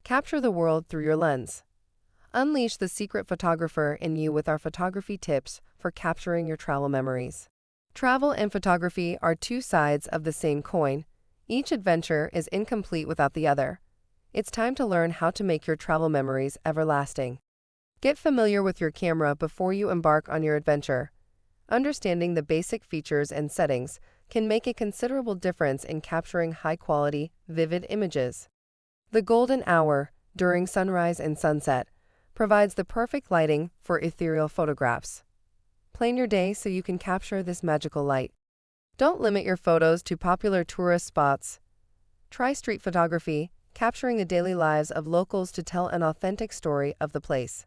Capture the world through your lens. Unleash the secret photographer in you with our photography tips for capturing your travel memories. Travel and photography are two sides of the same coin. Each adventure is incomplete without the other. It's time to learn how to make your travel memories everlasting. Get familiar with your camera before you embark on your adventure. Understanding the basic features and settings can make a considerable difference in capturing high-quality, vivid images. The golden hour, during sunrise and sunset, provides the perfect lighting for ethereal photographs. Plan your day so you can capture this magical light. Don't limit your photos to popular tourist spots. Try street photography, capturing the daily lives of locals to tell an authentic story of the place.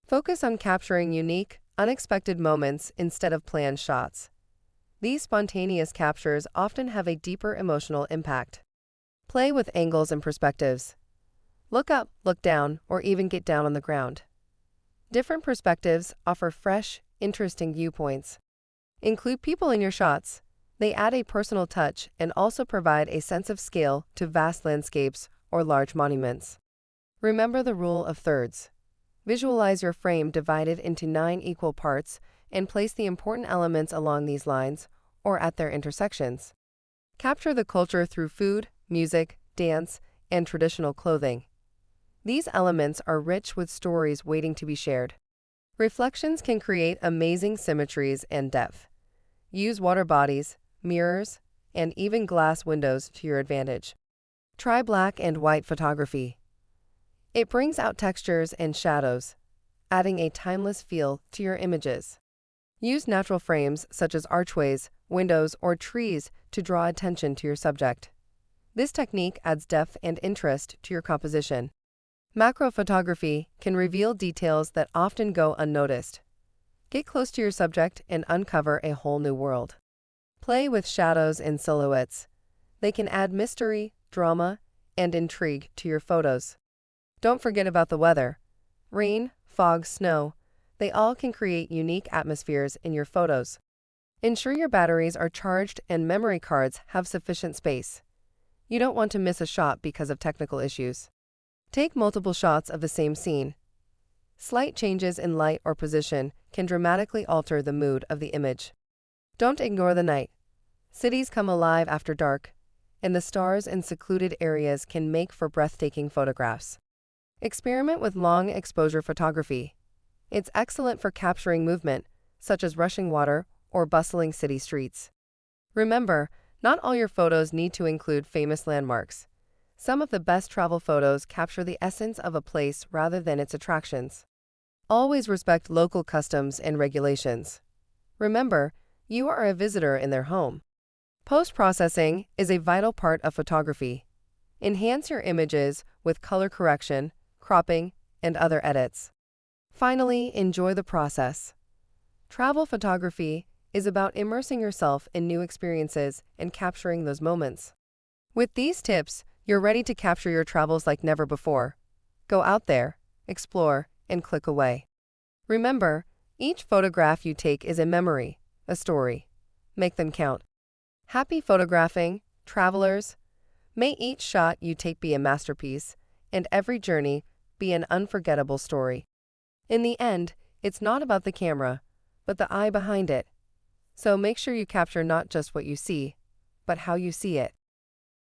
Focus on capturing unique, unexpected moments instead of planned shots. These spontaneous captures often have a deeper emotional impact. Play with angles and perspectives. Look up, look down, or even get down on the ground. Different perspectives offer fresh, interesting viewpoints. Include people in your shots. They add a personal touch and also provide a sense of scale to vast landscapes or large monuments. Remember the rule of thirds. Visualize your frame divided into 9 equal parts and place the important elements along these lines or at their intersections. Capture the culture through food, music, dance, and traditional clothing. These elements are rich with stories waiting to be shared. Reflections can create amazing symmetries and depth. Use water bodies, mirrors, and even glass windows to your advantage. Try black and white photography. It brings out textures and shadows, adding a timeless feel to your images. Use natural frames such as archways, windows, or trees to draw attention to your subject. This technique adds depth and interest to your composition. Macro photography can reveal details that often go unnoticed. Get close to your subject and uncover a whole new world. Play with shadows and silhouettes. They can add mystery, drama, and intrigue to your photos. Don't forget about the weather. Rain, fog, snow, they all can create unique atmospheres in your photos. Ensure your batteries are charged and memory cards have sufficient space. You don't want to miss a shot because of technical issues. Take multiple shots of the same scene. Slight changes in light or position can dramatically alter the mood of the image. Don't ignore the night. Cities come alive after dark, and the stars in secluded areas can make for breathtaking photographs. Experiment with long exposure photography. It's excellent for capturing movement, such as rushing water or bustling city streets. Remember, not all your photos need to include famous landmarks. Some of the best travel photos capture the essence of a place rather than its attractions. Always respect local customs and regulations. Remember, you are a visitor in their home. Post-processing is a vital part of photography. Enhance your images with color correction, cropping, and other edits. Finally, enjoy the process. Travel photography is about immersing yourself in new experiences and capturing those moments. With these tips, you're ready to capture your travels like never before. Go out there, explore, and click away. Remember, each photograph you take is a memory, a story. Make them count. Happy photographing, travelers. May each shot you take be a masterpiece, and every journey be an unforgettable story. In the end, it's not about the camera, but the eye behind it. So make sure you capture not just what you see, but how you see it.